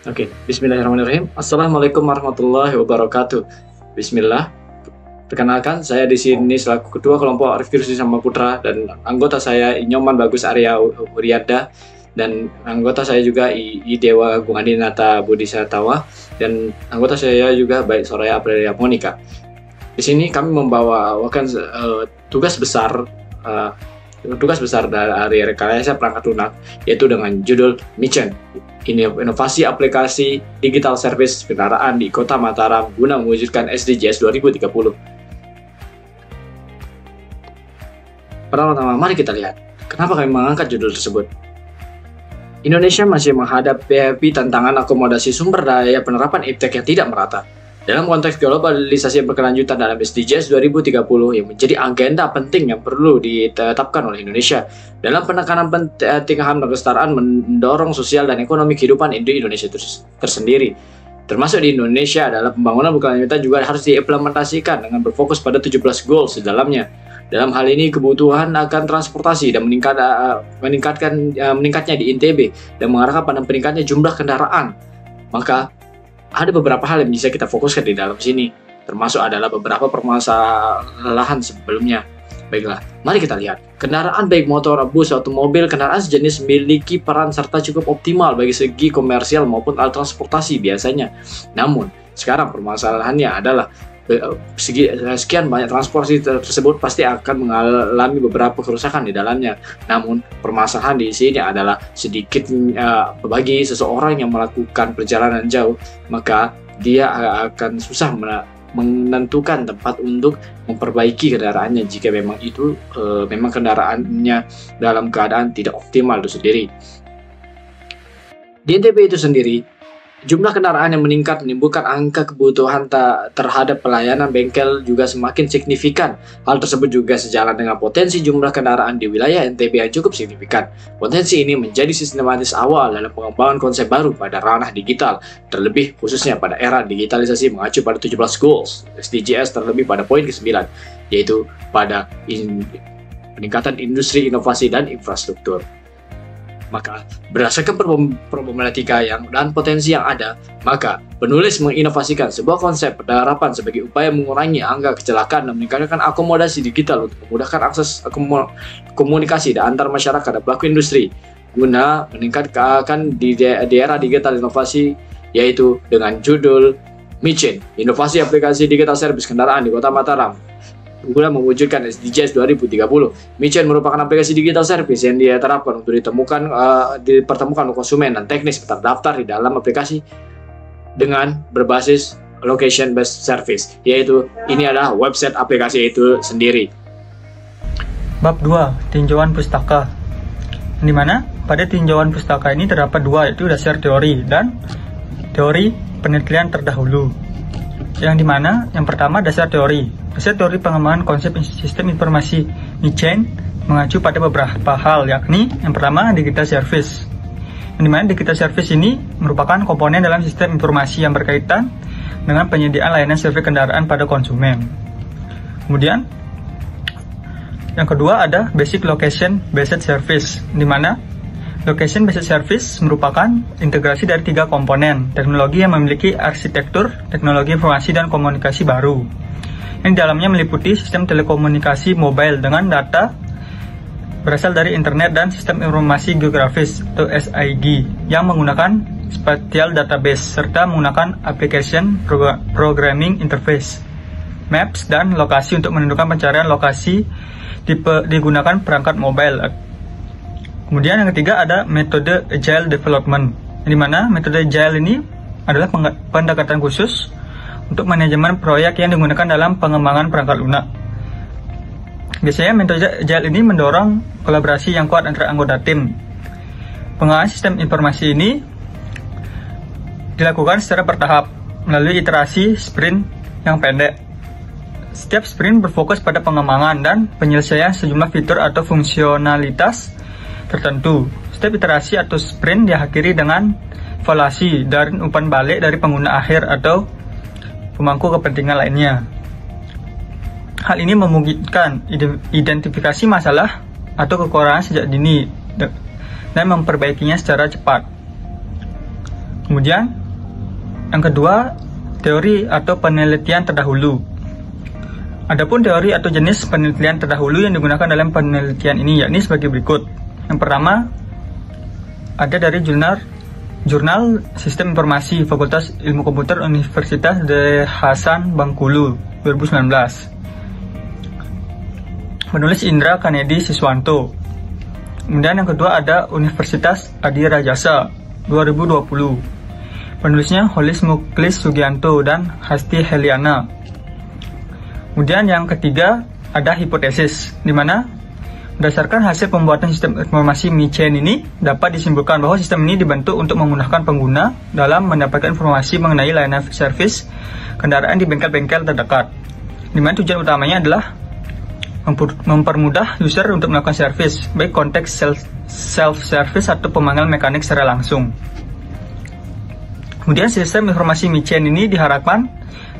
Oke, Bismillahirrahmanirrahim. Assalamualaikum warahmatullahi wabarakatuh. Bismillah. Perkenalkan, saya di sini selaku ketua kelompok Rifki Rusdi Sama Putra dan anggota saya Nyoman Bagus Arya Uriada dan anggota saya juga I Dewa Agung Adinata Budi Satawa dan anggota saya juga Baik Soraya Aprilia Monica. Di sini kami membawakan tugas besar dari rekayasa perangkat lunak, yaitu dengan judul Mission, inovasi aplikasi digital service kendaraan di Kota Mataram guna mewujudkan SDGs 2030. Pertama-tama, mari kita lihat kenapa kami mengangkat judul tersebut. Indonesia masih menghadapi tantangan akomodasi sumber daya penerapan iptek yang tidak merata. Dalam konteks globalisasi yang berkelanjutan dalam SDGs 2030 yang menjadi agenda penting yang perlu ditetapkan oleh Indonesia dalam penekanan penting HAM dan kesetaraan mendorong sosial dan ekonomi kehidupan di Indonesia tersendiri. Termasuk di Indonesia adalah pembangunan berkelanjutan juga harus diimplementasikan dengan berfokus pada 17 goals di dalamnya. Dalam hal ini kebutuhan akan transportasi dan meningkatnya di INTB dan mengarahkan pada peningkatnya jumlah kendaraan. Maka ada beberapa hal yang bisa kita fokuskan di dalam sini, termasuk adalah beberapa permasalahan sebelumnya. Baiklah, mari kita lihat. Kendaraan baik motor, bus, atau mobil, kendaraan sejenis memiliki peran serta cukup optimal bagi segi komersial maupun alat transportasi biasanya. Namun, sekarang permasalahannya adalah sekian banyak transportasi tersebut pasti akan mengalami beberapa kerusakan di dalamnya. Namun permasalahan di sini adalah sedikit bagi seseorang yang melakukan perjalanan jauh, maka dia akan susah menentukan tempat untuk memperbaiki kendaraannya jika memang itu memang kendaraannya dalam keadaan tidak optimal itu sendiri. Di NTB itu sendiri, jumlah kendaraan yang meningkat menimbulkan angka kebutuhan terhadap pelayanan bengkel juga semakin signifikan. Hal tersebut juga sejalan dengan potensi jumlah kendaraan di wilayah NTB yang cukup signifikan. Potensi ini menjadi sistematis awal dalam pengembangan konsep baru pada ranah digital, terlebih khususnya pada era digitalisasi mengacu pada 17 goals SDGs, terlebih pada poin ke-9, yaitu pada peningkatan industri, inovasi, dan infrastruktur. Maka berdasarkan problematika dan potensi yang ada, maka penulis menginovasikan sebuah konsep penerapan sebagai upaya mengurangi angka kecelakaan dan meningkatkan akomodasi digital untuk memudahkan akses komunikasi antar masyarakat dan pelaku industri guna meningkatkan di era digital inovasi, yaitu dengan judul Mission, inovasi aplikasi digital service kendaraan di Kota Mataram guna mewujudkan SDGs 2030. Mission merupakan aplikasi digital service yang diterapkan untuk dipertemukan konsumen dan teknis terdaftar di dalam aplikasi dengan berbasis location based service, yaitu ini adalah website aplikasi itu sendiri. Bab 2, tinjauan pustaka, di mana pada tinjauan pustaka ini terdapat dua, yaitu dasar teori dan teori penelitian terdahulu. Yang dimana yang pertama dasar teori pengembangan konsep sistem informasi Mission mengacu pada beberapa hal, yakni yang pertama digital service, yang dimana digital service ini merupakan komponen dalam sistem informasi yang berkaitan dengan penyediaan layanan servis kendaraan pada konsumen. Kemudian yang kedua ada basic location based service, di mana location based service merupakan integrasi dari tiga komponen teknologi yang memiliki arsitektur teknologi informasi dan komunikasi baru, yang di dalamnya meliputi sistem telekomunikasi mobile dengan data berasal dari internet dan sistem informasi geografis atau SIG yang menggunakan spatial database serta menggunakan application programming interface, maps, dan lokasi untuk menentukan pencarian lokasi digunakan perangkat mobile. Kemudian yang ketiga ada metode agile development, di mana metode agile ini adalah pendekatan khusus untuk manajemen proyek yang digunakan dalam pengembangan perangkat lunak. Biasanya metode agile ini mendorong kolaborasi yang kuat antara anggota tim. Pengembangan sistem informasi ini dilakukan secara bertahap melalui iterasi sprint yang pendek. Setiap sprint berfokus pada pengembangan dan penyelesaian sejumlah fitur atau fungsionalitas tertentu. Setiap iterasi atau sprint diakhiri dengan evaluasi dan umpan balik dari pengguna akhir atau pemangku kepentingan lainnya. Hal ini memungkinkan identifikasi masalah atau kekurangan sejak dini dan memperbaikinya secara cepat. Kemudian yang kedua, teori atau penelitian terdahulu. Adapun teori atau jenis penelitian terdahulu yang digunakan dalam penelitian ini yakni sebagai berikut. Yang pertama, ada dari Jurnal Sistem Informasi Fakultas Ilmu Komputer Universitas De Hasan Bengkulu 2019. Penulis Indra Kennedy Siswanto. Kemudian yang kedua ada Universitas Adi Rajasa 2020. Penulisnya Holis Muklis Sugianto dan Hasti Heliana. Kemudian yang ketiga ada hipotesis, di mana berdasarkan hasil pembuatan sistem informasi MICEN ini dapat disimpulkan bahwa sistem ini dibentuk untuk memudahkan pengguna dalam mendapatkan informasi mengenai layanan servis kendaraan di bengkel-bengkel terdekat. Di mana tujuan utamanya adalah mempermudah user untuk melakukan servis, baik konteks self-service atau pemanggilan mekanik secara langsung. Kemudian sistem informasi MICEN ini diharapkan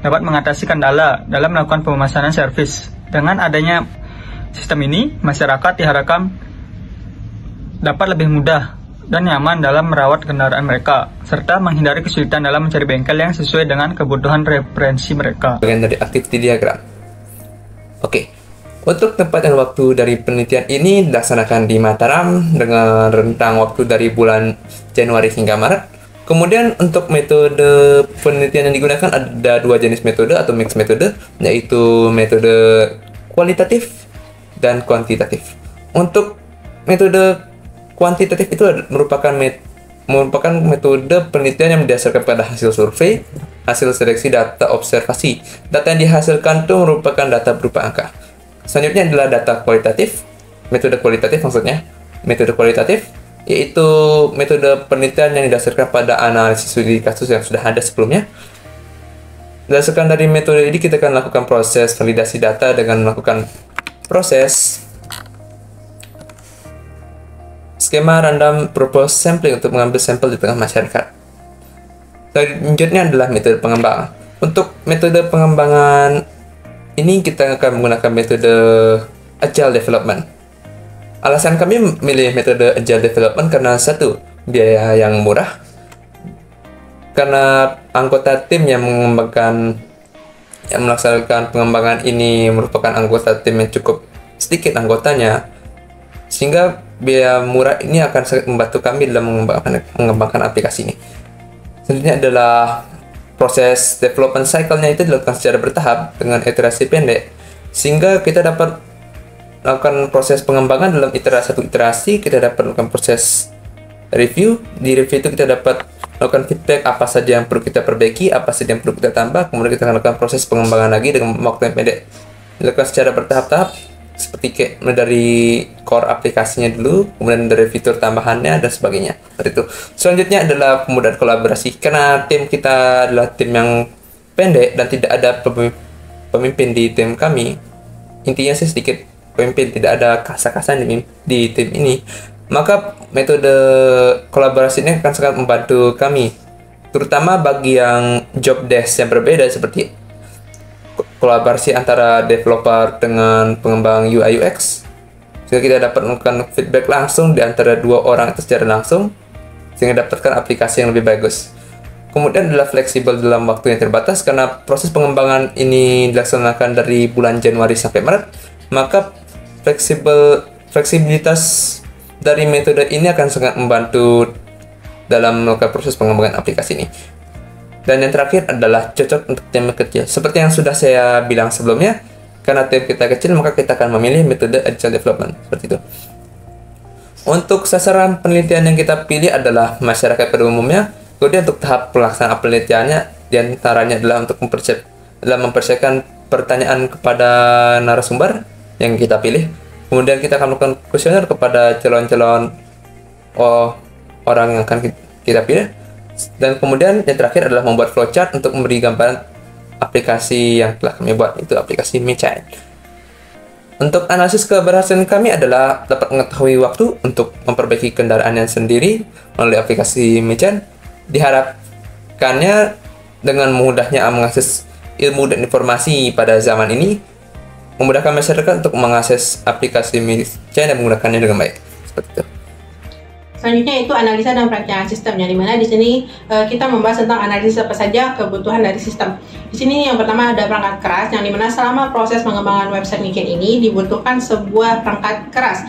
dapat mengatasi kendala dalam melakukan pemesanan servis. Dengan adanya sistem ini, masyarakat diharapkan dapat lebih mudah dan nyaman dalam merawat kendaraan mereka, serta menghindari kesulitan dalam mencari bengkel yang sesuai dengan kebutuhan referensi mereka. Bagian dari activity diagram. Oke, untuk tempat dan waktu dari penelitian ini dilaksanakan di Mataram dengan rentang waktu dari bulan Januari hingga Maret. Kemudian untuk metode penelitian yang digunakan ada dua jenis metode atau mix metode, yaitu metode kualitatif dan kuantitatif. Untuk metode kuantitatif itu merupakan metode penelitian yang berdasarkan pada hasil survei, hasil seleksi data observasi. Data yang dihasilkan itu merupakan data berupa angka. Selanjutnya adalah data kualitatif, metode kualitatif maksudnya. Metode kualitatif yaitu metode penelitian yang didasarkan pada analisis studi kasus yang sudah ada sebelumnya. Berdasarkan dari metode ini, kita akan lakukan proses validasi data dengan melakukan proses skema random purpose sampling untuk mengambil sampel di tengah masyarakat. Selanjutnya adalah metode pengembangan. Untuk metode pengembangan ini kita akan menggunakan metode Agile Development. Alasan kami memilih metode Agile Development karena satu, biaya yang murah. Karena anggota tim yang melaksanakan pengembangan ini merupakan anggota tim yang cukup sedikit anggotanya, sehingga biaya murah ini akan sangat membantu kami dalam mengembangkan aplikasi ini. Selanjutnya adalah proses development cycle-nya itu dilakukan secara bertahap dengan iterasi pendek, sehingga kita dapat melakukan proses pengembangan dalam satu iterasi. Kita dapat melakukan proses review. Di review itu kita dapat melakukan feedback apa saja yang perlu kita perbaiki, apa saja yang perlu kita tambah. Kemudian kita akan melakukan proses pengembangan lagi dengan waktu yang pendek, dilakukan secara bertahap-tahap, seperti kayak dari core aplikasinya dulu, kemudian dari fitur tambahannya dan sebagainya. Seperti itu. Selanjutnya adalah kemudahan kolaborasi. Karena tim kita adalah tim yang pendek dan tidak ada pemimpin di tim kami, intinya sih sedikit pemimpin, tidak ada kasa-kasan di tim ini, maka metode kolaborasi ini akan sangat membantu kami, terutama bagi yang job desk yang berbeda, seperti kolaborasi antara developer dengan pengembang UI UX, sehingga kita dapat melakukan feedback langsung di antara dua orang itu secara langsung, sehingga dapatkan aplikasi yang lebih bagus. Kemudian adalah fleksibel dalam waktu yang terbatas, karena proses pengembangan ini dilaksanakan dari bulan Januari sampai Maret, maka fleksibilitas dari metode ini akan sangat membantu dalam melakukan proses pengembangan aplikasi ini. Dan yang terakhir adalah cocok untuk tim kecil. Seperti yang sudah saya bilang sebelumnya, karena tim kita kecil, maka kita akan memilih metode Agile Development. Seperti itu. Untuk sasaran penelitian yang kita pilih adalah masyarakat pada umumnya. Kemudian untuk tahap pelaksanaan penelitiannya, diantaranya adalah untuk mempersiapkan pertanyaan kepada narasumber yang kita pilih. Kemudian kita akan melakukan kuesioner kepada calon-calon orang yang akan kita pilih. Dan kemudian yang terakhir adalah membuat flowchart untuk memberi gambaran aplikasi yang telah kami buat, itu aplikasi MICEN. Untuk analisis keberhasilan kami adalah dapat mengetahui waktu untuk memperbaiki kendaraannya sendiri melalui aplikasi MICEN. Diharapkannya dengan mudahnya mengakses ilmu dan informasi pada zaman ini, memudahkan masyarakat untuk mengakses aplikasi MICEN dan menggunakannya dengan baik. Seperti itu. Selanjutnya itu analisa dan perakiraan sistem, yang dimana di sini kita membahas tentang analisis apa saja kebutuhan dari sistem. Di sini yang pertama ada perangkat keras, yang dimana selama proses pengembangan website Niken ini dibutuhkan sebuah perangkat keras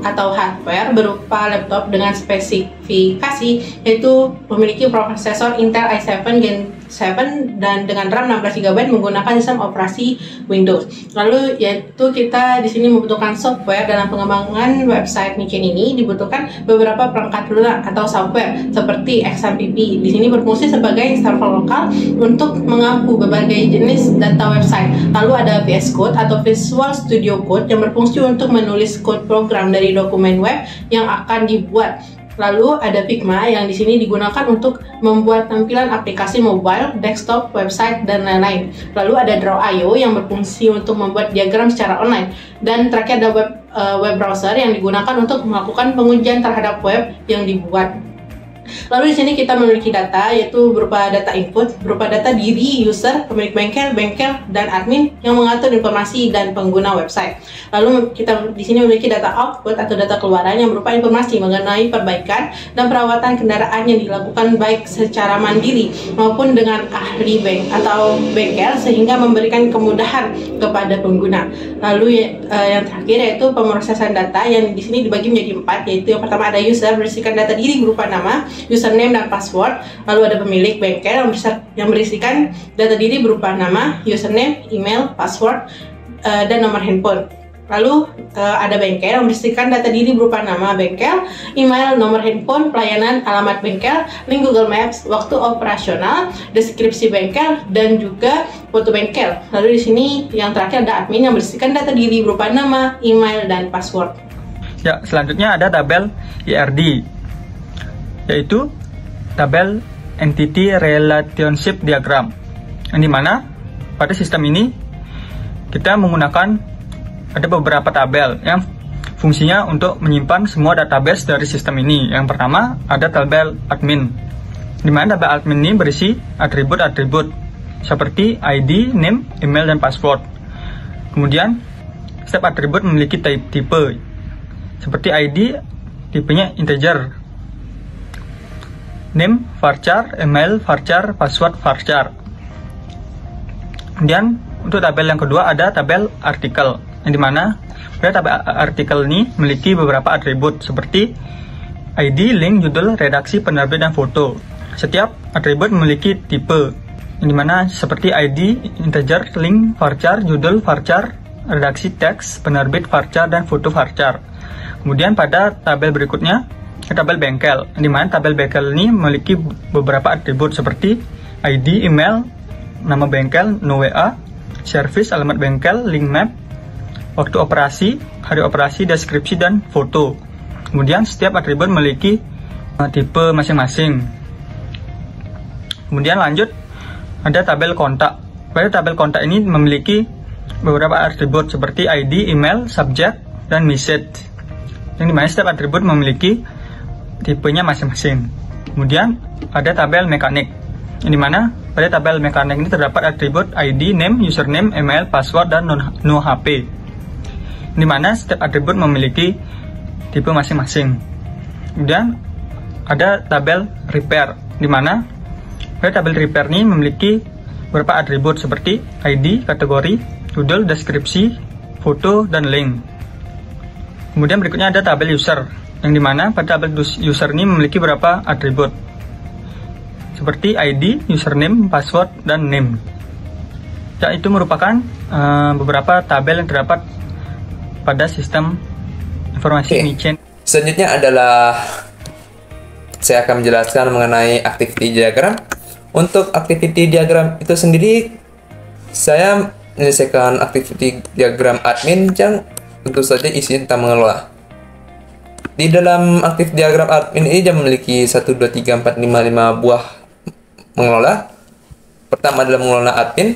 atau hardware berupa laptop dengan spesifikasi yaitu memiliki prosesor Intel i7 Gen 7 dan dengan RAM 16 GB menggunakan sistem operasi Windows. Lalu yaitu kita di sini membutuhkan software dalam pengembangan website Niken ini dibutuhkan beberapa perangkat lunak atau software seperti XAMPP. Di sini berfungsi sebagai server lokal untuk mengampu berbagai jenis data website. Lalu ada VS Code atau Visual Studio Code yang berfungsi untuk menulis code program dari dokumen web yang akan dibuat. Lalu ada Figma yang di sini digunakan untuk membuat tampilan aplikasi mobile, desktop, website, dan lain-lain. Lalu ada Draw.io yang berfungsi untuk membuat diagram secara online. Dan terakhir ada web browser yang digunakan untuk melakukan pengujian terhadap web yang dibuat. Lalu di sini kita memiliki data, yaitu berupa data input, berupa data diri, user, pemilik bengkel, dan admin yang mengatur informasi dan pengguna website. Lalu kita di sini memiliki data output atau data keluaran yang berupa informasi mengenai perbaikan dan perawatan kendaraan yang dilakukan baik secara mandiri maupun dengan ahli atau bengkel sehingga memberikan kemudahan kepada pengguna. Lalu yang terakhir yaitu pemrosesan data yang di sini dibagi menjadi 4, yaitu yang pertama ada user berisikan data diri berupa nama, username dan password. Lalu ada pemilik bengkel yang berisikan data diri berupa nama, username, email, password, dan nomor handphone. Lalu ada bengkel yang berisikan data diri berupa nama bengkel, email, nomor handphone, pelayanan, alamat bengkel, link Google Maps, waktu operasional, deskripsi bengkel, dan juga foto bengkel. Lalu di sini yang terakhir ada admin yang berisikan data diri berupa nama, email, dan password. Ya, selanjutnya ada tabel IRD, yaitu tabel Entity Relationship Diagram, yang dimana pada sistem ini kita menggunakan ada beberapa tabel yang fungsinya untuk menyimpan semua database dari sistem ini. Yang pertama ada tabel admin, dimana tabel admin ini berisi atribut-atribut seperti ID, name, email, dan password. Kemudian setiap atribut memiliki tipe seperti ID tipenya integer, name varchar, email varchar, password varchar. Kemudian untuk tabel yang kedua ada tabel artikel, yang dimana pada tabel artikel ini memiliki beberapa atribut seperti ID, link, judul, redaksi, penerbit, dan foto. Setiap atribut memiliki tipe, yang dimana seperti ID integer, link varchar, judul varchar, redaksi teks, penerbit varchar, dan foto varchar. Kemudian pada tabel berikutnya tabel bengkel, di mana tabel bengkel ini memiliki beberapa atribut seperti ID, email, nama bengkel, no WA, service, alamat bengkel, link map, waktu operasi, hari operasi, deskripsi, dan foto. Kemudian setiap atribut memiliki tipe masing-masing. Kemudian lanjut ada tabel kontak. Pada tabel kontak ini memiliki beberapa atribut seperti ID, email, subject, dan message, yang dimana setiap atribut memiliki tipenya masing-masing. Kemudian ada tabel mekanik, yang dimana pada tabel mekanik ini terdapat atribut ID, name, username, email, password, dan no HP, yang dimana setiap atribut memiliki tipe masing-masing. Kemudian ada tabel repair, di mana pada tabel repair ini memiliki beberapa atribut seperti ID, kategori, judul, deskripsi, foto, dan link. Kemudian berikutnya ada tabel user, yang dimana pada tabel user ini memiliki beberapa atribut seperti ID, username, password, dan name. Ya, itu merupakan beberapa tabel yang terdapat pada sistem informasi Niken. Selanjutnya adalah saya akan menjelaskan mengenai activity diagram. Untuk activity diagram itu sendiri, saya menyelesaikan activity diagram admin yang tentu saja isinya tentang mengelola. Di dalam aktif diagram admin ini dia memiliki 1, 2, 3, 4, 5 buah mengelola. Pertama adalah mengelola admin,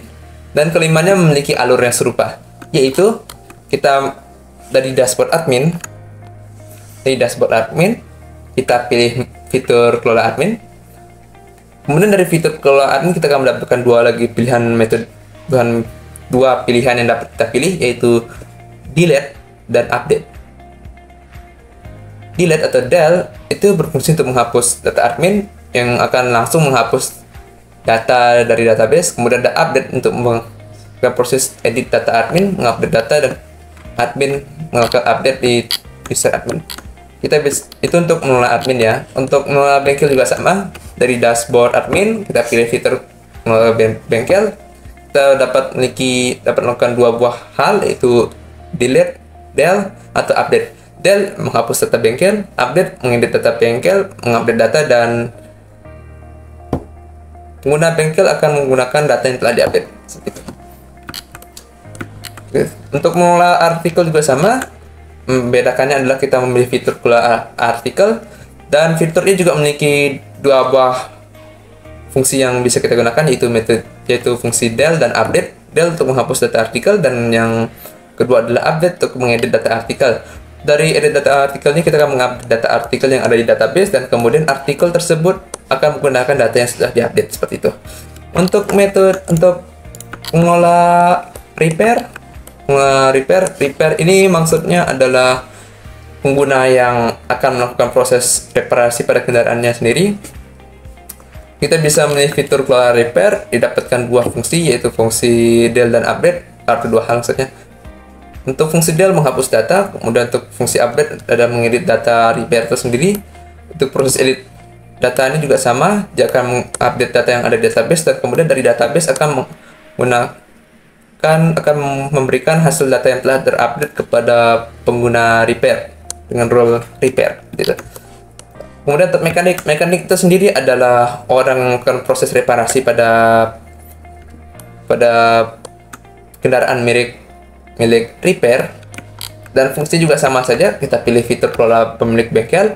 dan kelimanya memiliki alur yang serupa, yaitu kita dari dashboard admin. Dari dashboard admin kita pilih fitur kelola admin. Kemudian dari fitur kelola admin kita akan mendapatkan dua pilihan yang dapat kita pilih, yaitu delete dan update. delete atau del itu berfungsi untuk menghapus data admin yang akan langsung menghapus data dari database. Kemudian ada update untuk melakukan proses edit data admin, mengupdate data, dan admin melakukan update di user admin. Itu untuk mengelola admin ya. Untuk mengelola bengkel juga sama. Dari dashboard admin kita pilih fitur mengelola bengkel. Kita dapat melakukan dua buah hal, yaitu delete, del, atau update. Del menghapus data bengkel, update mengedit data bengkel, mengupdate data, dan pengguna bengkel akan menggunakan data yang telah diupdate. Seperti itu. Untuk mengelola artikel juga sama. Membedakannya adalah kita memilih fitur kelola artikel, dan fitur ini juga memiliki dua buah fungsi yang bisa kita gunakan, yaitu fungsi del dan update. Del untuk menghapus data artikel, dan yang kedua adalah update untuk mengedit data artikel. Dari edit data artikel ini kita akan mengupdate data artikel yang ada di database, dan kemudian artikel tersebut akan menggunakan data yang sudah diupdate. Seperti itu. Untuk metode untuk mengelola repair ini maksudnya adalah pengguna yang akan melakukan proses reparasi pada kendaraannya sendiri. Kita bisa memilih fitur kelola repair, didapatkan dua fungsi, yaitu fungsi del dan update. Ada dua hal maksudnya. Untuk fungsi del menghapus data, kemudian untuk fungsi update ada mengedit data repair itu sendiri. Untuk proses edit data ini juga sama, dia akan mengupdate data yang ada di database, dan kemudian dari database akan memberikan hasil data yang telah terupdate kepada pengguna repair dengan role repair gitu. Kemudian untuk mekanik itu sendiri adalah orang melakukan proses reparasi pada kendaraan milik repair, dan fungsi juga sama saja. Kita pilih fitur kelola pemilik bengkel,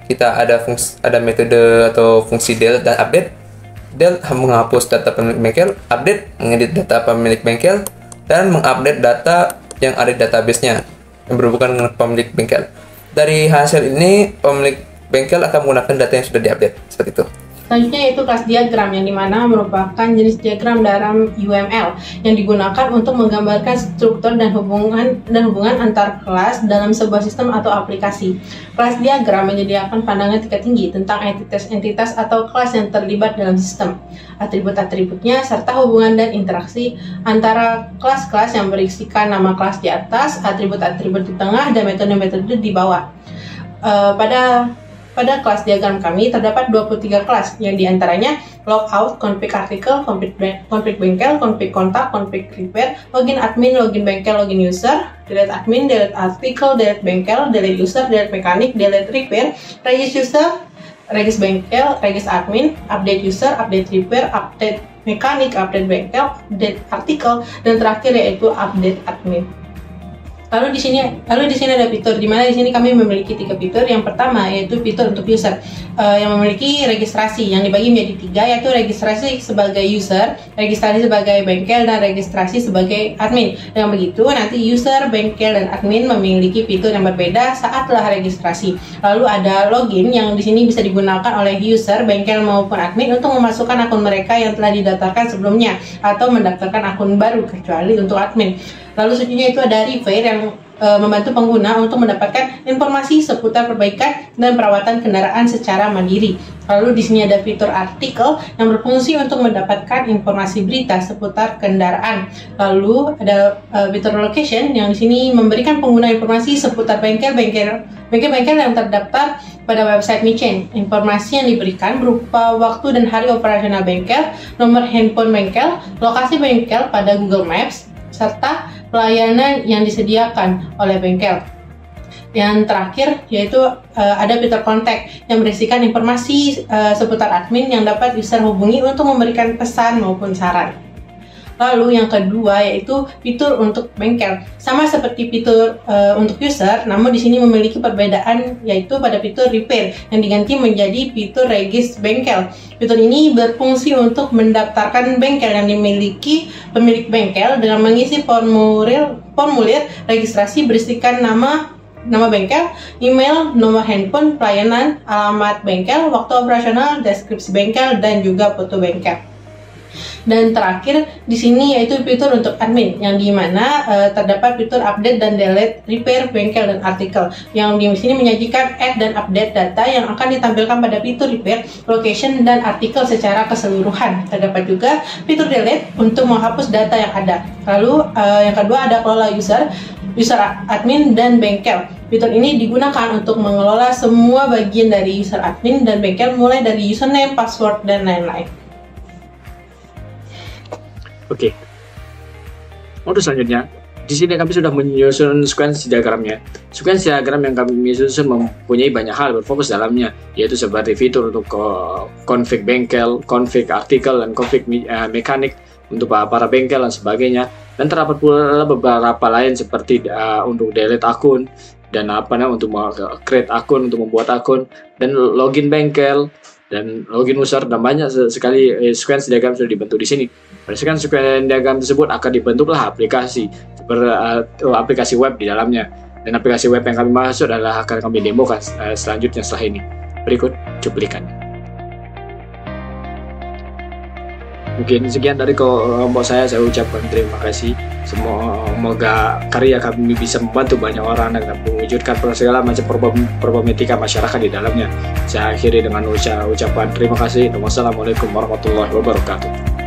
kita ada metode atau fungsi del dan update. Del menghapus data pemilik bengkel, update mengedit data pemilik bengkel, dan mengupdate data yang ada di database-nya yang berhubungan dengan pemilik bengkel. Dari hasil ini pemilik bengkel akan menggunakan data yang sudah diupdate. Seperti itu. Selanjutnya yaitu kelas diagram, yang dimana merupakan jenis diagram dalam UML yang digunakan untuk menggambarkan struktur dan hubungan antar kelas dalam sebuah sistem atau aplikasi. Kelas diagram menyediakan pandangan tingkat tinggi tentang entitas-entitas atau kelas yang terlibat dalam sistem, atribut-atributnya, serta hubungan dan interaksi antara kelas-kelas yang berisikan nama kelas di atas, atribut-atribut di tengah, dan metode-metode di bawah. Pada kelas diagram kami terdapat 23 kelas, yang diantaranya logout, config artikel, config bengkel, config kontak, config repair, login admin, login bengkel, login user, delete admin, delete artikel, delete bengkel, delete user, delete mekanik, delete repair, regis user, regis bengkel, regis admin, update user, update repair, update mekanik, update bengkel, update artikel, dan terakhir yaitu update admin. Lalu di sini ada fitur, di mana di sini kami memiliki 3 fitur. Yang pertama yaitu fitur untuk user yang memiliki registrasi yang dibagi menjadi 3, yaitu registrasi sebagai user, registrasi sebagai bengkel, dan registrasi sebagai admin. Dengan begitu nanti user, bengkel, dan admin memiliki fitur yang berbeda saat telah registrasi. Lalu ada login yang di sini bisa digunakan oleh user, bengkel, maupun admin untuk memasukkan akun mereka yang telah didaftarkan sebelumnya atau mendaftarkan akun baru, kecuali untuk admin. Lalu selanjutnya itu ada repair yang membantu pengguna untuk mendapatkan informasi seputar perbaikan dan perawatan kendaraan secara mandiri. Lalu di sini ada fitur artikel yang berfungsi untuk mendapatkan informasi berita seputar kendaraan. Lalu ada fitur location yang di sini memberikan pengguna informasi seputar bengkel-bengkel yang terdaftar pada website Micen. Informasi yang diberikan berupa waktu dan hari operasional bengkel, nomor handphone bengkel, lokasi bengkel pada Google Maps, serta pelayanan yang disediakan oleh bengkel. Yang terakhir yaitu ada fitur kontak yang berisikan informasi seputar admin yang dapat user hubungi untuk memberikan pesan maupun saran. Lalu yang kedua yaitu fitur untuk bengkel. Sama seperti fitur untuk user, namun di sini memiliki perbedaan, yaitu pada fitur repair yang diganti menjadi fitur regis bengkel. Fitur ini berfungsi untuk mendaftarkan bengkel yang dimiliki pemilik bengkel dengan mengisi formulir registrasi berisikan nama bengkel, email, nomor handphone, pelayanan, alamat bengkel, waktu operasional, deskripsi bengkel, dan juga foto bengkel. Dan terakhir di sini yaitu fitur untuk admin, yang dimana terdapat fitur update dan delete, repair, bengkel, dan artikel. Yang di sini menyajikan add dan update data yang akan ditampilkan pada fitur repair, location, dan artikel secara keseluruhan. Terdapat juga fitur delete untuk menghapus data yang ada. Lalu yang kedua ada kelola user admin, dan bengkel. Fitur ini digunakan untuk mengelola semua bagian dari user admin dan bengkel, mulai dari username, password, dan lain-lain. Oke. Untuk selanjutnya, di sini kami sudah menyusun sequence diagramnya. Sequence diagram yang kami susun mempunyai banyak hal berfokus dalamnya, yaitu seperti fitur untuk config bengkel, config artikel, dan config mekanik untuk para bengkel dan sebagainya. Dan terdapat pula beberapa lain seperti untuk delete akun dan untuk create akun, untuk membuat akun, dan login bengkel dan login user, dan banyak sekali sequence diagram sudah dibentuk di sini. Berdasarkan sequence diagram tersebut akan dibentuklah aplikasi seperti aplikasi web di dalamnya. Dan aplikasi web yang kami maksud adalah akan kami demokan selanjutnya setelah ini. Berikut cuplikannya. Mungkin sekian dari kelompok saya ucapkan terima kasih. Semoga karya kami bisa membantu banyak orang dan mewujudkan segala macam problematika masyarakat di dalamnya. Saya akhiri dengan ucapan terima kasih. Wassalamualaikum warahmatullahi wabarakatuh.